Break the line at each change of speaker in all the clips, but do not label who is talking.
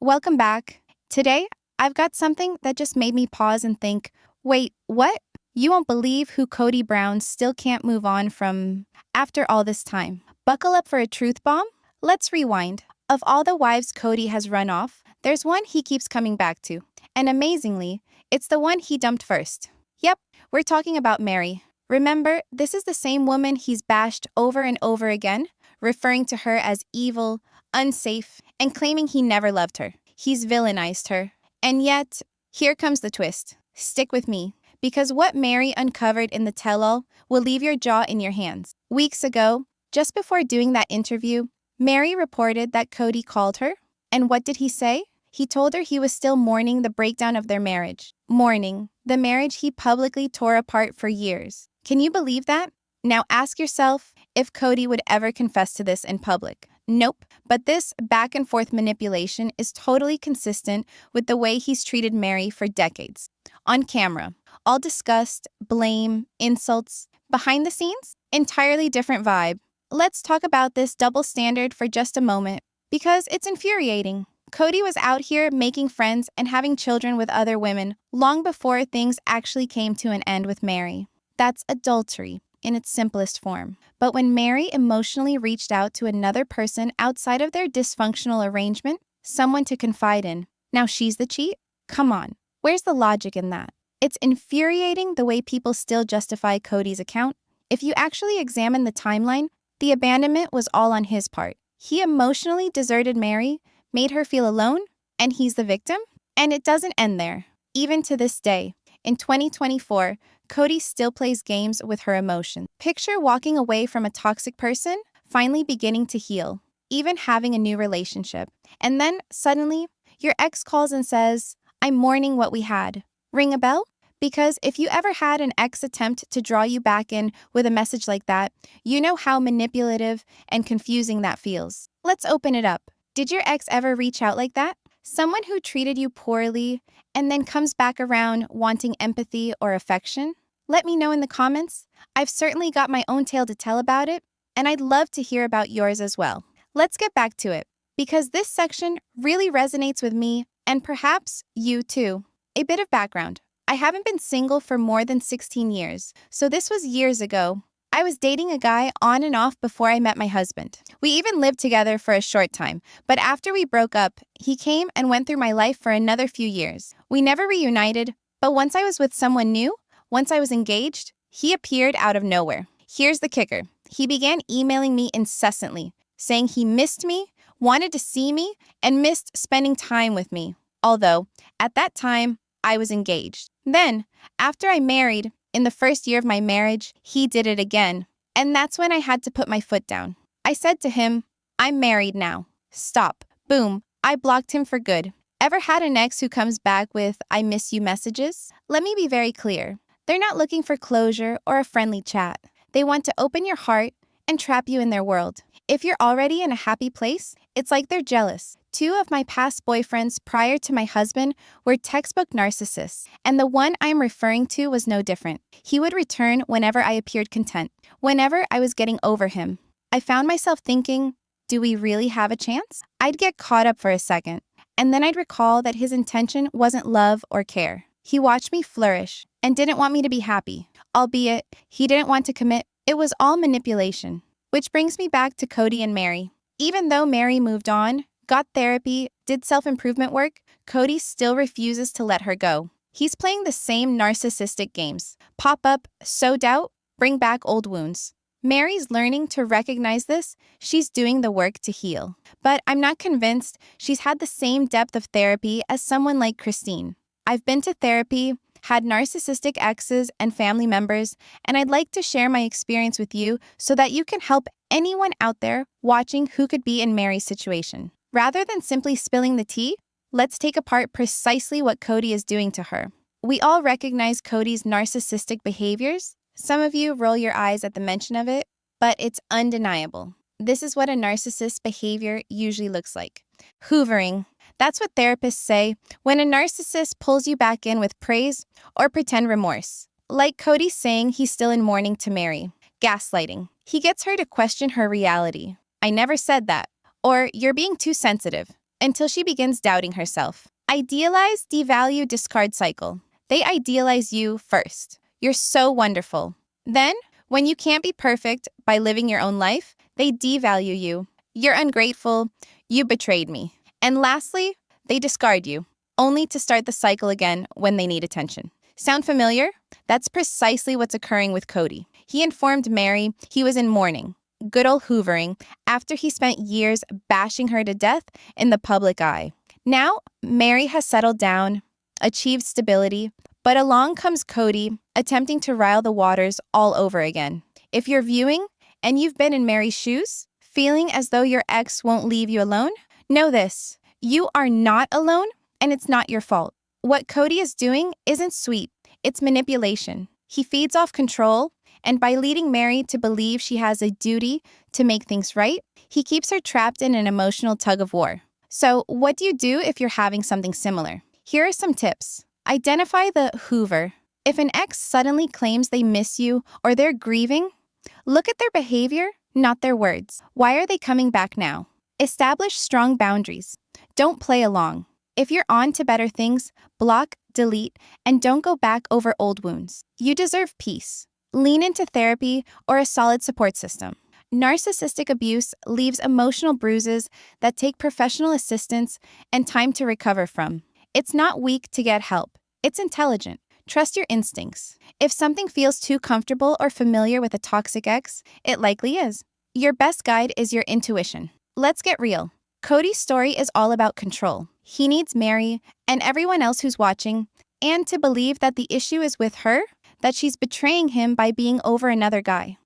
Welcome back. Today, I've got something that just made me pause and think, wait, what? You won't believe who Kody Brown still can't move on from after all this time. Buckle up for a truth bomb? Let's rewind. Of all the wives Kody has run off, there's one he keeps coming back to. And amazingly, it's the one he dumped first. Yep, we're talking about Meri. Remember, this is the same woman he's bashed over and over again, referring to her as evil, unsafe, and claiming he never loved her. He's villainized her. And yet, here comes the twist. Stick with me, because what Meri uncovered in the tell-all will leave your jaw in your hands. Weeks ago, just before doing that interview, Meri reported that Kody called her. And what did he say? He told her he was still mourning the breakdown of their marriage. Mourning the marriage he publicly tore apart for years. Can you believe that? Now ask yourself if Kody would ever confess to this in public. Nope, but this back and forth manipulation is totally consistent with the way he's treated Meri for decades. On camera, all disgust, blame, insults. Behind the scenes, entirely different vibe. Let's talk about this double standard for just a moment, because it's infuriating. Kody was out here making friends and having children with other women long before things actually came to an end with Meri. That's adultery in its simplest form. But when Meri emotionally reached out to another person outside of their dysfunctional arrangement, someone to confide in, now she's the cheat? Come on, where's the logic in that? It's infuriating the way people still justify Kody's account. If you actually examine the timeline, the abandonment was all on his part. He emotionally deserted Meri, made her feel alone, and he's the victim? And it doesn't end there. Even to this day, in 2024, Kody still plays games with her emotions. Picture walking away from a toxic person, finally beginning to heal, even having a new relationship. And then, suddenly, your ex calls and says, "I'm mourning what we had." Ring a bell? Because if you ever had an ex attempt to draw you back in with a message like that, you know how manipulative and confusing that feels. Let's open it up. Did your ex ever reach out like that? Someone who treated you poorly and then comes back around wanting empathy or affection? Let me know in the comments. I've certainly got my own tale to tell about it, and I'd love to hear about yours as well. Let's get back to it, because this section really resonates with me and perhaps you too. A bit of background. I haven't been single for more than 16 years, so this was years ago. I was dating a guy on and off before I met my husband. We even lived together for a short time, but after we broke up, he came and went through my life for another few years. We never reunited, but once I was with someone new, once I was engaged, he appeared out of nowhere. Here's the kicker. He began emailing me incessantly, saying he missed me, wanted to see me, and missed spending time with me. Although, at that time, I was engaged. Then, after I married, in the first year of my marriage, he did it again. And that's when I had to put my foot down. I said to him, "I'm married now. Stop." Boom. I blocked him for good. Ever had an ex who comes back with "I miss you" messages? Let me be very clear. They're not looking for closure or a friendly chat. They want to open your heart and trap you in their world. If you're already in a happy place, it's like they're jealous. 2 of my past boyfriends prior to my husband were textbook narcissists, and the one I'm referring to was no different. He would return whenever I appeared content, whenever I was getting over him. I found myself thinking, do we really have a chance? I'd get caught up for a second, and then I'd recall that his intention wasn't love or care. He watched me flourish and didn't want me to be happy, albeit he didn't want to commit. It was all manipulation. Which brings me back to Kody and Meri. Even though Meri moved on, got therapy, did self-improvement work, Kody still refuses to let her go. He's playing the same narcissistic games. Pop up, sow doubt, bring back old wounds. Meri's learning to recognize this. She's doing the work to heal. But I'm not convinced she's had the same depth of therapy as someone like Christine. I've been to therapy, had narcissistic exes and family members, and I'd like to share my experience with you so that you can help anyone out there watching who could be in Meri's situation. Rather than simply spilling the tea, let's take apart precisely what Kody is doing to her. We all recognize Kody's narcissistic behaviors. Some of you roll your eyes at the mention of it, but it's undeniable. This is what a narcissist's behavior usually looks like. Hoovering. That's what therapists say when a narcissist pulls you back in with praise or pretend remorse. Like Kody saying he's still in mourning to Meri. Gaslighting. He gets her to question her reality. "I never said that." Or "You're being too sensitive." until she begins doubting herself. Idealize, devalue, discard cycle. They idealize you first. You're so wonderful. Then, when you can't be perfect by living your own life, they devalue you. You're ungrateful. You betrayed me. And lastly, they discard you, only to start the cycle again when they need attention. Sound familiar? That's precisely what's occurring with Kody. He informed Meri he was in mourning, good old hoovering, after he spent years bashing her to death in the public eye. Now, Meri has settled down, achieved stability, but along comes Kody, attempting to rile the waters all over again. If you're viewing and you've been in Meri's shoes, feeling as though your ex won't leave you alone, know this: you are not alone, and it's not your fault. What Kody is doing isn't sweet, it's manipulation. He feeds off control, and by leading Meri to believe she has a duty to make things right, he keeps her trapped in an emotional tug-of-war. So, what do you do if you're having something similar? Here are some tips. Identify the hoover. If an ex suddenly claims they miss you or they're grieving, look at their behavior, not their words. Why are they coming back now? Establish strong boundaries. Don't play along. If you're on to better things, block, delete, and don't go back over old wounds. You deserve peace. Lean into therapy or a solid support system. Narcissistic abuse leaves emotional bruises that take professional assistance and time to recover from. It's not weak to get help. It's intelligent. Trust your instincts. If something feels too comfortable or familiar with a toxic ex, it likely is. Your best guide is your intuition. Let's get real. Kody's story is all about control. He needs Meri and everyone else who's watching, and to believe that the issue is with her, that she's betraying him by being over another guy.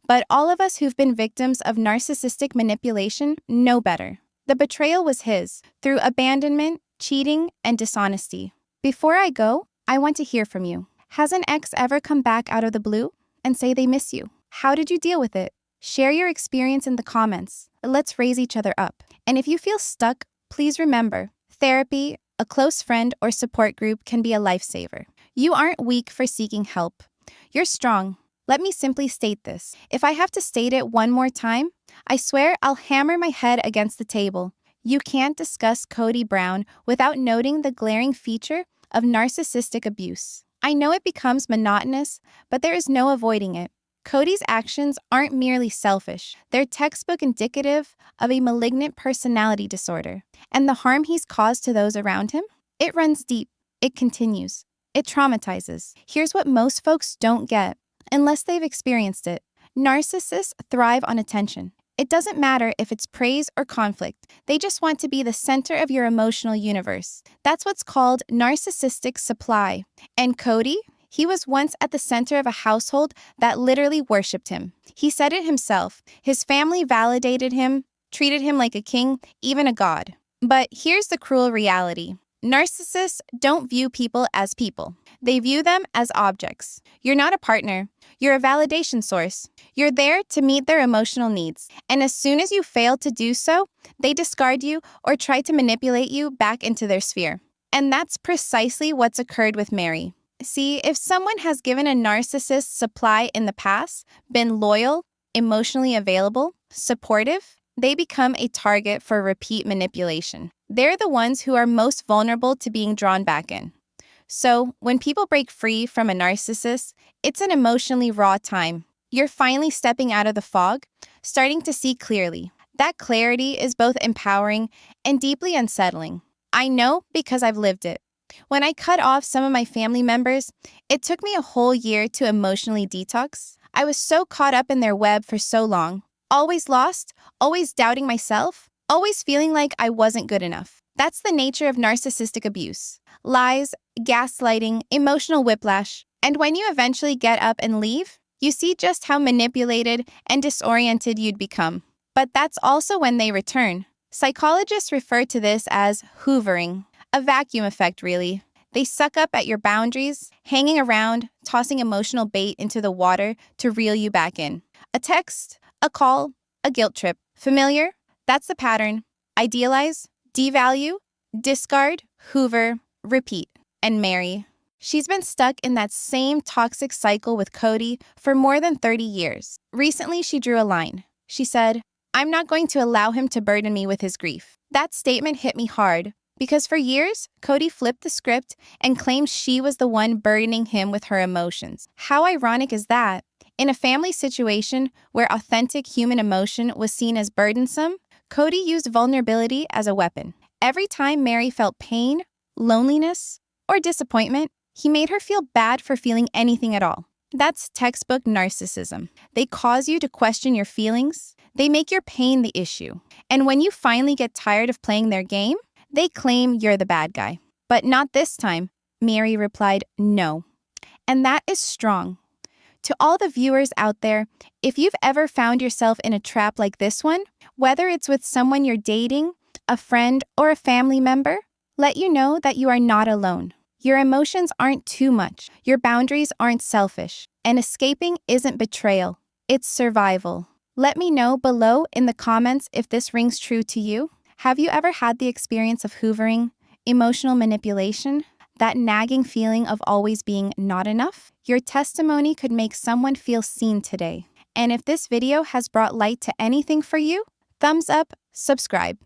But all of us who've been victims of narcissistic manipulation know better. The betrayal was his, through abandonment, cheating, and dishonesty. Before I go, I want to hear from you. Has an ex ever come back out of the blue and say they miss you? How did you deal with it? Share your experience in the comments. Let's raise each other up. And if you feel stuck, please remember, therapy, a close friend, or support group can be a lifesaver. You aren't weak for seeking help. You're strong. Let me simply state this. If I have to state it one more time, I swear I'll hammer my head against the table. You can't discuss Kody Brown without noting the glaring feature of narcissistic abuse. I know it becomes monotonous, but there is no avoiding it. Kody's actions aren't merely selfish. They're textbook indicative of a malignant personality disorder. And the harm he's caused to those around him? It runs deep. It continues. It traumatizes. Here's what most folks don't get, unless they've experienced it. Narcissists thrive on attention. It doesn't matter if it's praise or conflict. They just want to be the center of your emotional universe. That's what's called narcissistic supply. And Kody? He was once at the center of a household that literally worshipped him. He said it himself. His family validated him, treated him like a king, even a god. But here's the cruel reality. Narcissists don't view people as people. They view them as objects. You're not a partner. You're a validation source. You're there to meet their emotional needs. And as soon as you fail to do so, they discard you or try to manipulate you back into their sphere. And that's precisely what's occurred with Meri. See, if someone has given a narcissist supply in the past, been loyal, emotionally available, supportive, they become a target for repeat manipulation. They're the ones who are most vulnerable to being drawn back in. So, when people break free from a narcissist, it's an emotionally raw time. You're finally stepping out of the fog, starting to see clearly. That clarity is both empowering and deeply unsettling. I know because I've lived it. When I cut off some of my family members, it took me a whole year to emotionally detox. I was so caught up in their web for so long. Always lost, always doubting myself, always feeling like I wasn't good enough. That's the nature of narcissistic abuse. Lies, gaslighting, emotional whiplash. And when you eventually get up and leave, you see just how manipulated and disoriented you'd become. But that's also when they return. Psychologists refer to this as hoovering. A vacuum effect, really. They suck up at your boundaries, hanging around, tossing emotional bait into the water to reel you back in. A text, a call, a guilt trip. Familiar? That's the pattern. Idealize, devalue, discard, hoover, repeat. And Meri. She's been stuck in that same toxic cycle with Kody for more than 30 years. Recently, she drew a line. She said, "I'm not going to allow him to burden me with his grief." That statement hit me hard because for years, Kody flipped the script and claimed she was the one burdening him with her emotions. How ironic is that? In a family situation where authentic human emotion was seen as burdensome, Kody used vulnerability as a weapon. Every time Meri felt pain, loneliness, or disappointment, he made her feel bad for feeling anything at all. That's textbook narcissism. They cause you to question your feelings. They make your pain the issue. And when you finally get tired of playing their game, they claim you're the bad guy. But not this time, Meri replied, no. And that is strong. To all the viewers out there, if you've ever found yourself in a trap like this one, whether it's with someone you're dating, a friend, or a family member, let you know that you are not alone. Your emotions aren't too much. Your boundaries aren't selfish. And escaping isn't betrayal. It's survival. Let me know below in the comments if this rings true to you. Have you ever had the experience of hoovering, emotional manipulation, that nagging feeling of always being not enough? Your testimony could make someone feel seen today. And if this video has brought light to anything for you, thumbs up, subscribe,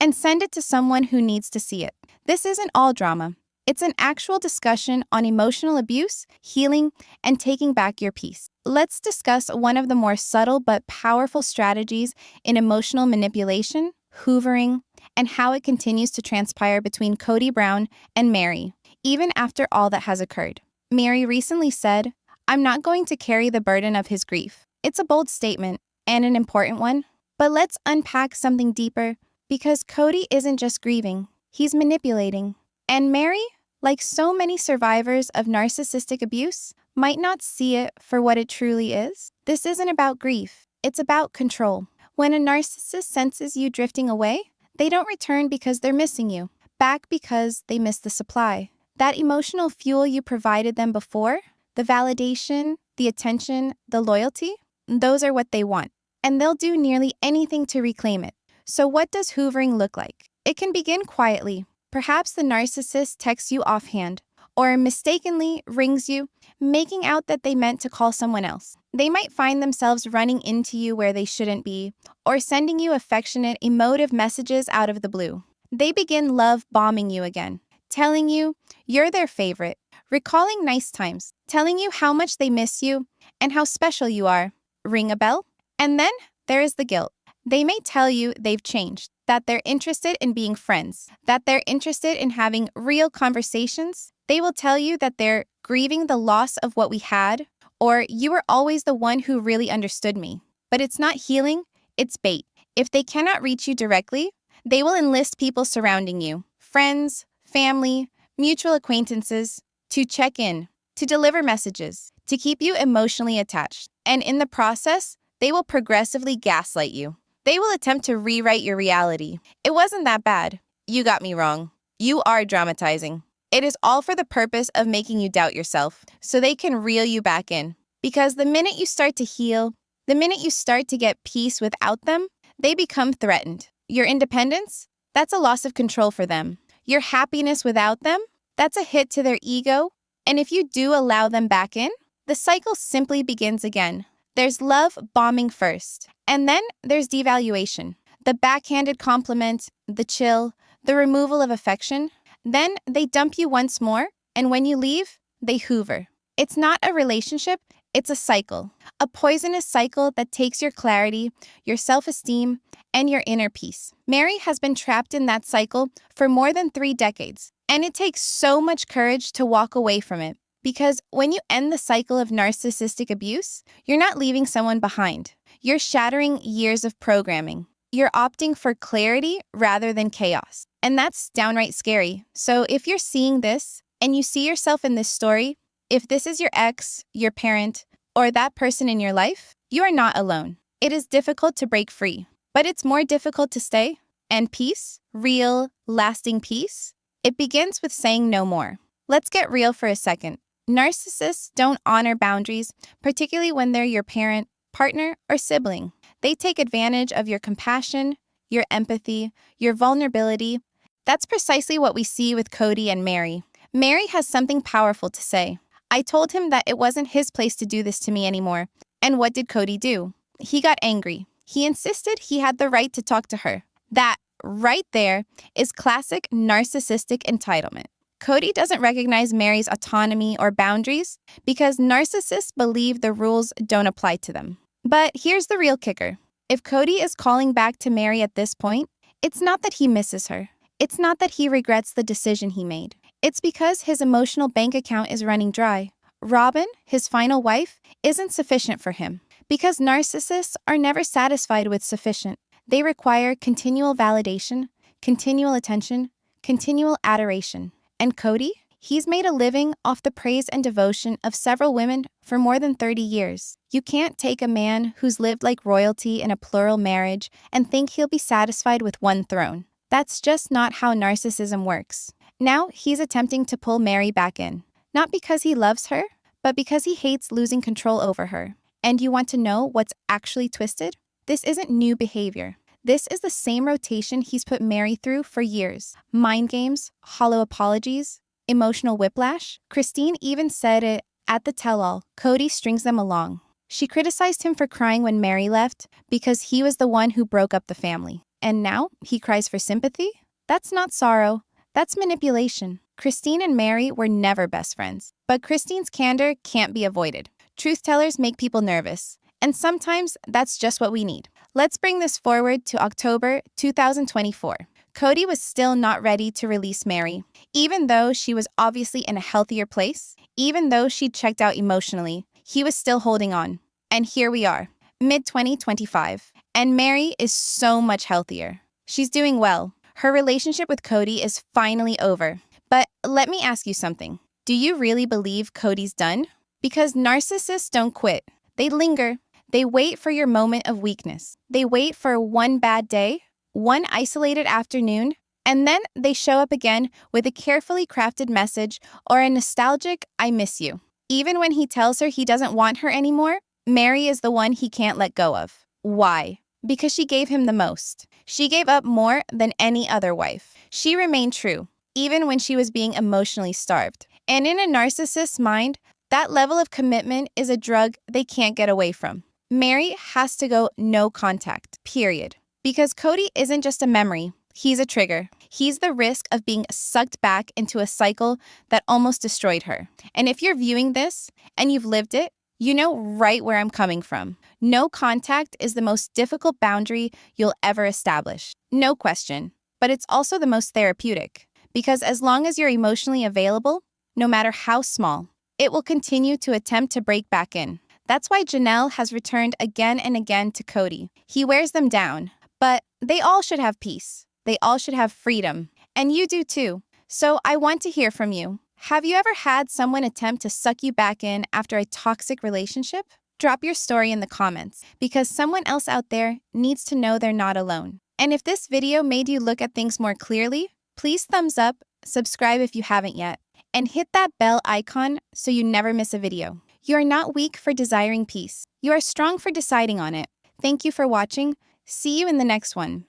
and send it to someone who needs to see it. This isn't all drama. It's an actual discussion on emotional abuse, healing, and taking back your peace. Let's discuss one of the more subtle but powerful strategies in emotional manipulation, hoovering, and how it continues to transpire between Kody Brown and Meri, even after all that has occurred. Meri recently said, "I'm not going to carry the burden of his grief." It's a bold statement and an important one, but let's unpack something deeper because Kody isn't just grieving, he's manipulating. And Meri, like so many survivors of narcissistic abuse, might not see it for what it truly is. This isn't about grief, it's about control. When a narcissist senses you drifting away, they don't return because they're missing you, back because they miss the supply. That emotional fuel you provided them before, the validation, the attention, the loyalty, those are what they want. And they'll do nearly anything to reclaim it. So what does hoovering look like? It can begin quietly. Perhaps the narcissist texts you offhand or mistakenly rings you, making out that they meant to call someone else. They might find themselves running into you where they shouldn't be or sending you affectionate, emotive messages out of the blue. They begin love bombing you again, telling you you're their favorite, recalling nice times, telling you how much they miss you and how special you are. Ring a bell? And then there is the guilt. They may tell you they've changed, that they're interested in being friends, that they're interested in having real conversations. They will tell you that they're grieving the loss of what we had, or you were always the one who really understood me. But it's not healing, it's bait. If they cannot reach you directly, they will enlist people surrounding you, friends, family, mutual acquaintances, to check in, to deliver messages, to keep you emotionally attached. And in the process, they will progressively gaslight you. They will attempt to rewrite your reality. It wasn't that bad. You got me wrong. You are dramatizing. It is all for the purpose of making you doubt yourself, so they can reel you back in. Because the minute you start to heal, the minute you start to get peace without them, they become threatened. Your independence? That's a loss of control for them. Your happiness without them? That's a hit to their ego. And if you do allow them back in, the cycle simply begins again. There's love bombing first, and then there's devaluation. The backhanded compliment, the chill, the removal of affection. Then they dump you once more, and when you leave, they hoover. It's not a relationship, it's a cycle. A poisonous cycle that takes your clarity, your self-esteem, and your inner peace. Meri has been trapped in that cycle for more than 3 decades, and it takes so much courage to walk away from it. Because when you end the cycle of narcissistic abuse, you're not leaving someone behind. You're shattering years of programming. You're opting for clarity rather than chaos. And that's downright scary. So if you're seeing this and you see yourself in this story, if this is your ex, your parent, or that person in your life, you are not alone. It is difficult to break free, but it's more difficult to stay. And peace, real, lasting peace, it begins with saying no more. Let's get real for a second. Narcissists don't honor boundaries, particularly when they're your parent, partner, or sibling. They take advantage of your compassion, your empathy, your vulnerability. That's precisely what we see with Kody and Meri. Meri has something powerful to say. I told him that it wasn't his place to do this to me anymore. And what did Kody do? He got angry. He insisted he had the right to talk to her. That right there is classic narcissistic entitlement. Kody doesn't recognize Meri's autonomy or boundaries because narcissists believe the rules don't apply to them. But here's the real kicker. If Kody is calling back to Meri at this point, it's not that he misses her. It's not that he regrets the decision he made. It's because his emotional bank account is running dry. Robyn, his final wife, isn't sufficient for him. Because narcissists are never satisfied with sufficient. They require continual validation, continual attention, continual adoration. And Kody? He's made a living off the praise and devotion of several women for more than 30 years. You can't take a man who's lived like royalty in a plural marriage and think he'll be satisfied with one throne. That's just not how narcissism works. Now he's attempting to pull Meri back in. Not because he loves her, but because he hates losing control over her. And you want to know what's actually twisted? This isn't new behavior. This is the same rotation he's put Meri through for years. Mind games, hollow apologies, emotional whiplash. Christine even said it at the tell-all. Kody strings them along. She criticized him for crying when Meri left because he was the one who broke up the family. And now he cries for sympathy? That's not sorrow. That's manipulation. Christine and Meri were never best friends. But Christine's candor can't be avoided. Truth tellers make people nervous. And sometimes that's just what we need. Let's bring this forward to October 2024. Kody was still not ready to release Meri, even though she was obviously in a healthier place, even though she'd checked out emotionally, he was still holding on. And here we are, mid-2025, and Meri is so much healthier. She's doing well. Her relationship with Kody is finally over. But let me ask you something. Do you really believe Kody's done? Because narcissists don't quit. They linger. They wait for your moment of weakness. They wait for one bad day, one isolated afternoon, and then they show up again with a carefully crafted message or a nostalgic "I miss you." Even when he tells her he doesn't want her anymore, Meri is the one he can't let go of. Why? Because she gave him the most. She gave up more than any other wife. She remained true, even when she was being emotionally starved. And in a narcissist's mind, that level of commitment is a drug they can't get away from. Meri has to go no contact, period. Because Kody isn't just a memory, he's a trigger. He's the risk of being sucked back into a cycle that almost destroyed her. And if you're viewing this and you've lived it, you know right where I'm coming from. No contact is the most difficult boundary you'll ever establish. No question. But it's also the most therapeutic. Because as long as you're emotionally available, no matter how small, it will continue to attempt to break back in. That's why Janelle has returned again and again to Kody. He wears them down. But they all should have peace. They all should have freedom. And you do too. So I want to hear from you. Have you ever had someone attempt to suck you back in after a toxic relationship? Drop your story in the comments because someone else out there needs to know they're not alone. And if this video made you look at things more clearly, please thumbs up, subscribe if you haven't yet, and hit that bell icon so you never miss a video. You are not weak for desiring peace. You are strong for deciding on it. Thank you for watching. See you in the next one.